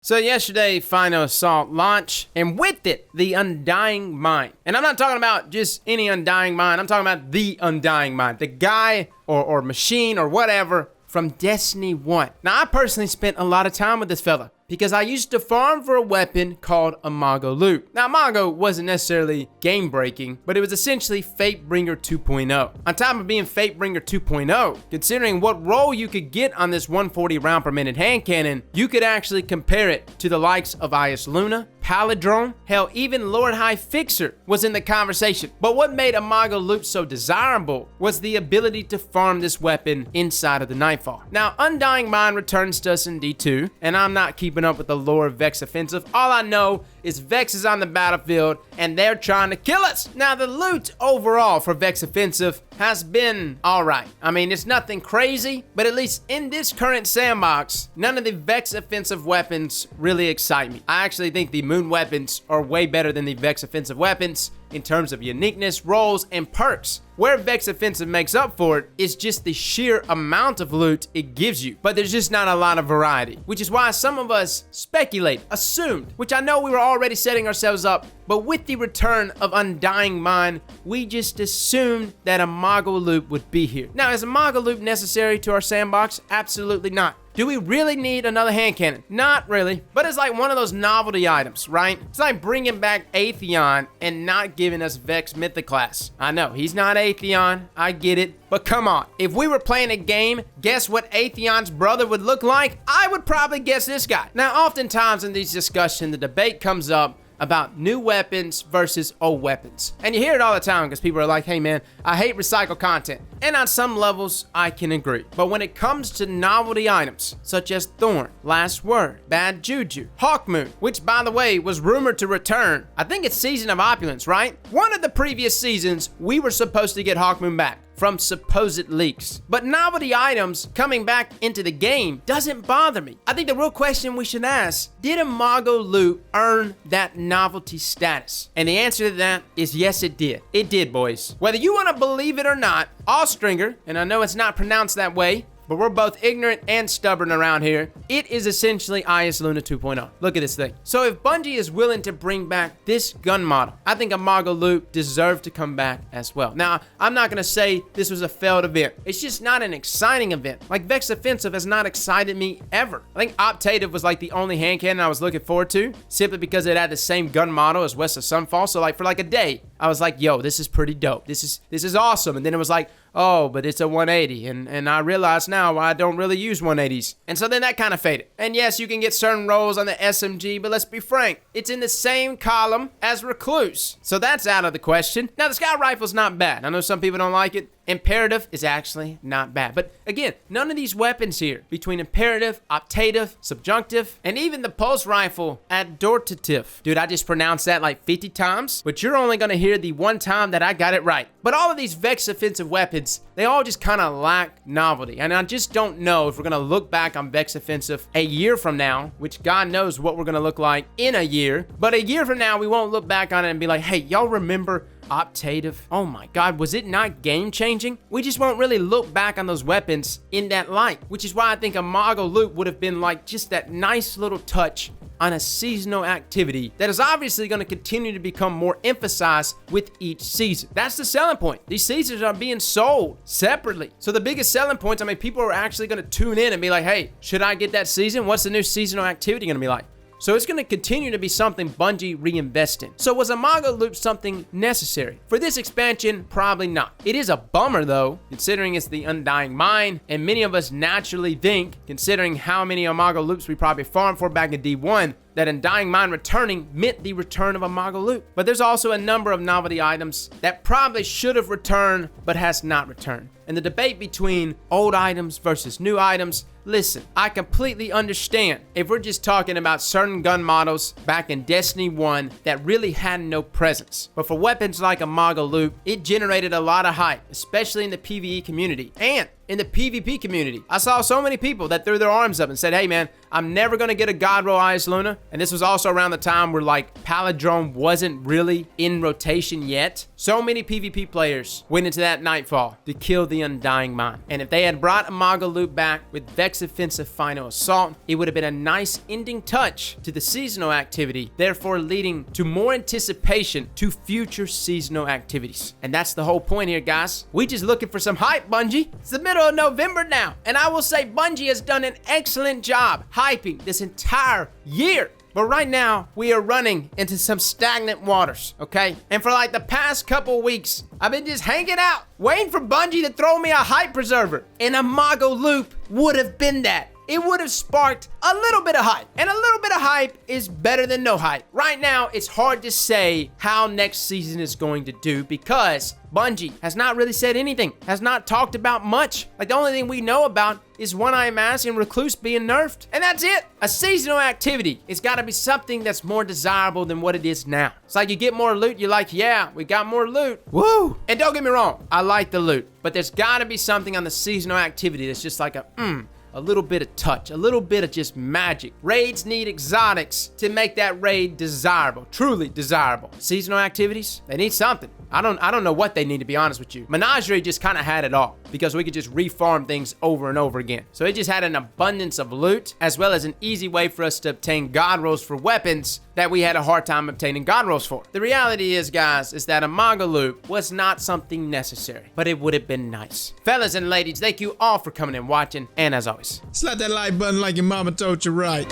So yesterday, Final Assault launched, and with it, the Undying Mind. And I'm not talking about just any Undying Mind, I'm talking about the Undying Mind. The guy or machine or whatever from Destiny 1. Now, I personally spent a lot of time with this fella because I used to farm for a weapon called Imago Loop. Now, Imago wasn't necessarily game-breaking, but it was essentially Fatebringer 2.0. On top of being Fatebringer 2.0, considering what role you could get on this 140 round per minute hand cannon, you could actually compare it to the likes of IS Luna, Palindrome, hell, even Lord High Fixer was in the conversation. But what made Imago Loop so desirable was the ability to farm this weapon inside of the Nightfall. Now, Undying Mind returns to us in D2, and I'm not keeping up with the lore of Vex Offensive. All I know is Vex is on the battlefield, and they're trying to kill us. Now, the loot overall for Vex Offensive has been alright. I mean, it's nothing crazy, but at least in this current sandbox, none of the Vex Offensive weapons really excite me. I actually think the Moon weapons are way better than the Vex Offensive weapons in terms of uniqueness, roles, and perks. Where Vex Offensive makes up for it is just the sheer amount of loot it gives you. But there's just not a lot of variety, which is why some of us speculate, assumed, which I know we were already setting ourselves up, but with the return of Undying Mind, we just assumed that Imago Loop would be here. Now, is Imago Loop necessary to our sandbox? Absolutely not. Do we really need another hand cannon? Not really, but it's like one of those novelty items, right? It's like bringing back Atheon and not giving us Vex Mythoclast. I know, he's not Atheon, I get it, but come on. If we were playing a game, guess what Atheon's brother would look like? I would probably guess this guy. Now, oftentimes in these discussions, the debate comes up about new weapons versus old weapons. And you hear it all the time because people are like, hey man, I hate recycled content. And on some levels, I can agree. But when it comes to novelty items, such as Thorn, Last Word, Bad Juju, Hawkmoon, which by the way, was rumored to return, I think it's Season of Opulence, right? One of the previous seasons, we were supposed to get Hawkmoon back from supposed leaks. But novelty items coming back into the game doesn't bother me. I think the real question we should ask, did Imago Loop earn that novelty status? And the answer to that is yes, it did. It did, boys. Whether you want to believe it or not, Allstringer, and I know it's not pronounced that way, but we're both ignorant and stubborn around here, it is essentially IS Luna 2.0. Look at this thing. So if Bungie is willing to bring back this gun model, I think Imago Loop deserved to come back as well. Now, I'm not gonna say this was a failed event. It's just not an exciting event. Like Vex Offensive has not excited me ever. I think Optative was like the only hand cannon I was looking forward to, simply because it had the same gun model as West of Sunfall. So like for like a day, I was like, yo, this is pretty dope. This is awesome. And then it was like, oh, but it's a 180. And I realize now why I don't really use 180s. And so then that kind of faded. And yes, you can get certain roles on the SMG, but let's be frank, it's in the same column as Recluse. So that's out of the question. Now, the Scout Rifle's not bad. I know some people don't like it. Imperative is actually not bad. But again, none of these weapons here, between Imperative, Optative, Subjunctive, and even the Pulse Rifle Adortative. Dude, I just pronounced that like 50 times, but you're only gonna hear the one time that I got it right. But all of these Vex Offensive weapons, they all just kind of lack novelty. And I just don't know if we're gonna look back on Vex Offensive a year from now, which God knows what we're gonna look like in a year. But a year from now, we won't look back on it and be like, hey, y'all remember Optative? Oh my God, was it not game changing? We just won't really look back on those weapons in that light, which is why I think Imago Loop would have been like just that nice little touch on a seasonal activity that is obviously going to continue to become more emphasized with each season. That's the selling point. These seasons are being sold separately. So the biggest selling points, I mean, people are actually going to tune in and be like, hey, should I get that season? What's the new seasonal activity going to be like? So it's going to continue to be something Bungie reinvest in. So was Imago Loop something necessary? For this expansion, probably not. It is a bummer though, considering it's the Undying Mind, and many of us naturally think, considering how many Imago Loops we probably farmed for back in D1, that Undying Mind returning meant the return of Imago Loop. But there's also a number of novelty items that probably should have returned, but has not returned. And the debate between old items versus new items, listen, I completely understand if we're just talking about certain gun models back in Destiny 1 that really had no presence. But for weapons like Imago Loop, it generated a lot of hype, especially in the PvE community. And in the PvP community. I saw so many people that threw their arms up and said, hey man, I'm never gonna get a God Roll Ice Luna. And this was also around the time where like Palindrome wasn't really in rotation yet. So many PvP players went into that Nightfall to kill the Undying Mind. And if they had brought Imago Loop back with Vex Offensive Final Assault, it would have been a nice ending touch to the seasonal activity, therefore leading to more anticipation to future seasonal activities. And that's the whole point here, guys. We just looking for some hype, Bungie. It's the middle of November now, and I will say Bungie has done an excellent job hyping this entire year. But right now, we are running into some stagnant waters, okay? And for like the past couple weeks, I've been just hanging out, waiting for Bungie to throw me a hype preserver. And Imago Loop would have been that. It would have sparked a little bit of hype. And a little bit of hype is better than no hype. Right now, it's hard to say how next season is going to do because Bungie has not really said anything, has not talked about much. Like the only thing we know about is One-Eye Mask and Recluse being nerfed. And that's it. A seasonal activity. It's gotta be something that's more desirable than what it is now. It's like you get more loot, you're like, yeah, we got more loot. Woo! And don't get me wrong, I like the loot. But there's gotta be something on the seasonal activity that's just like a little bit of touch, a little bit of just magic. Raids need exotics to make that raid desirable, truly desirable. Seasonal activities, they need something. I don't know what they need, to be honest with you. Menagerie just kind of had it all because we could just refarm things over and over again. So it just had an abundance of loot as well as an easy way for us to obtain God rolls for weapons that we had a hard time obtaining God rolls for. The reality is, guys, is that Imago Loop was not something necessary, but it would have been nice. Fellas and ladies, thank you all for coming and watching, and as always, Slap that like button like your mama told you right.